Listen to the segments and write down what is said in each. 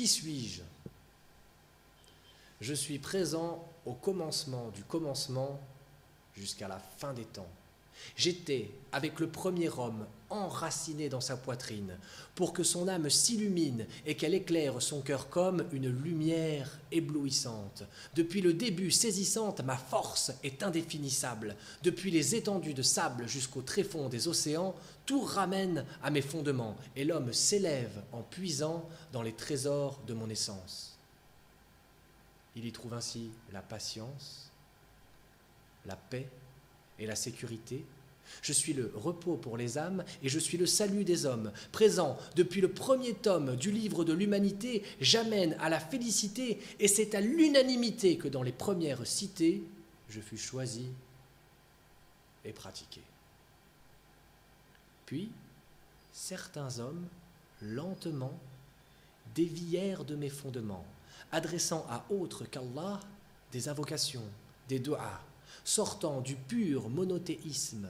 Qui suis-je? Je suis présent au commencement du commencement jusqu'à la fin des temps. J'étais, avec le premier homme, enraciné dans sa poitrine, pour que son âme s'illumine et qu'elle éclaire son cœur comme une lumière éblouissante. Depuis le début saisissante, ma force est indéfinissable. Depuis les étendues de sable jusqu'au tréfonds des océans, tout ramène à mes fondements, et l'homme s'élève en puisant dans les trésors de mon essence. Il y trouve ainsi la patience, la paix et la sécurité. Je suis le repos pour les âmes et je suis le salut des hommes. Présent depuis le premier tome du livre de l'humanité, j'amène à la félicité et c'est à l'unanimité que dans les premières cités, je fus choisi et pratiqué. Puis, certains hommes, lentement, dévièrent de mes fondements, adressant à autre qu'Allah des invocations, des du'as, sortant du pur monothéisme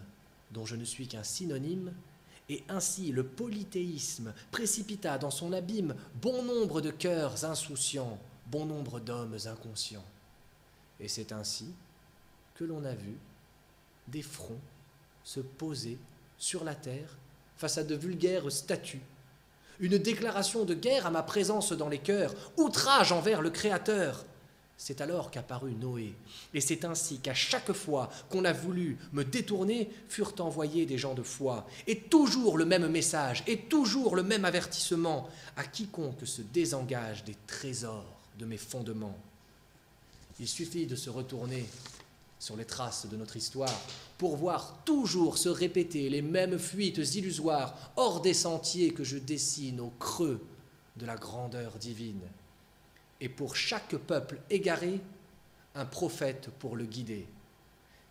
dont je ne suis qu'un synonyme, et ainsi le polythéisme précipita dans son abîme bon nombre de cœurs insouciants, bon nombre d'hommes inconscients. Et c'est ainsi que l'on a vu des fronts se poser sur la terre face à de vulgaires statues, une déclaration de guerre à ma présence dans les cœurs, outrage envers le Créateur. C'est alors qu'apparut Noé, et c'est ainsi qu'à chaque fois qu'on a voulu me détourner, furent envoyés des gens de foi, et toujours le même message, et toujours le même avertissement, à quiconque se désengage des trésors de mes fondements. Il suffit de se retourner sur les traces de notre histoire pour voir toujours se répéter les mêmes fuites illusoires hors des sentiers que je dessine au creux de la grandeur divine. Et pour chaque peuple égaré, un prophète pour le guider.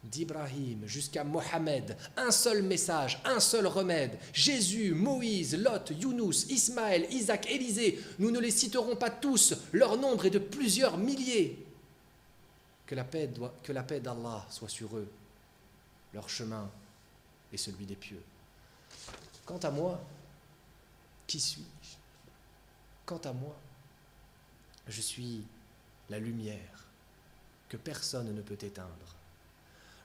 D'Ibrahim jusqu'à Mohammed, un seul message, un seul remède. Jésus, Moïse, Lot, Younous, Ismaël, Isaac, Élisée, nous ne les citerons pas tous, leur nombre est de plusieurs milliers. Que la paix d'Allah soit sur eux, leur chemin est celui des pieux. Quant à moi, qui suis-je? Quant à moi, je suis la lumière que personne ne peut éteindre.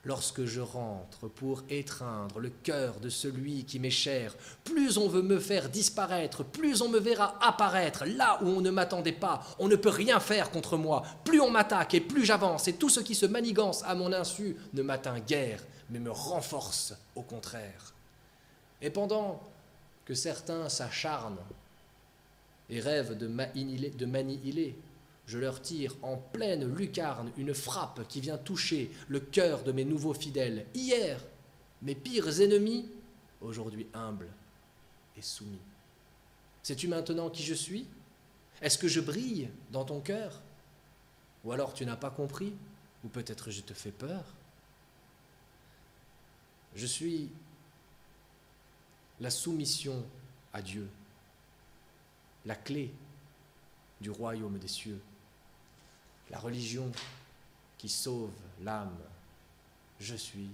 Lorsque je rentre pour étreindre le cœur de celui qui m'est cher, plus on veut me faire disparaître, plus on me verra apparaître là où on ne m'attendait pas. On ne peut rien faire contre moi. Plus on m'attaque et plus j'avance, et tout ce qui se manigance à mon insu ne m'atteint guère, mais me renforce au contraire. Et pendant que certains s'acharnent et rêvent de m'annihiler, je leur tire en pleine lucarne une frappe qui vient toucher le cœur de mes nouveaux fidèles. Hier, mes pires ennemis, aujourd'hui humbles et soumis. Sais-tu maintenant qui je suis? Est-ce que je brille dans ton cœur? Ou alors tu n'as pas compris? Ou peut-être je te fais peur? Je suis la soumission à Dieu, la clé du royaume des cieux, la religion qui sauve l'âme. Je suis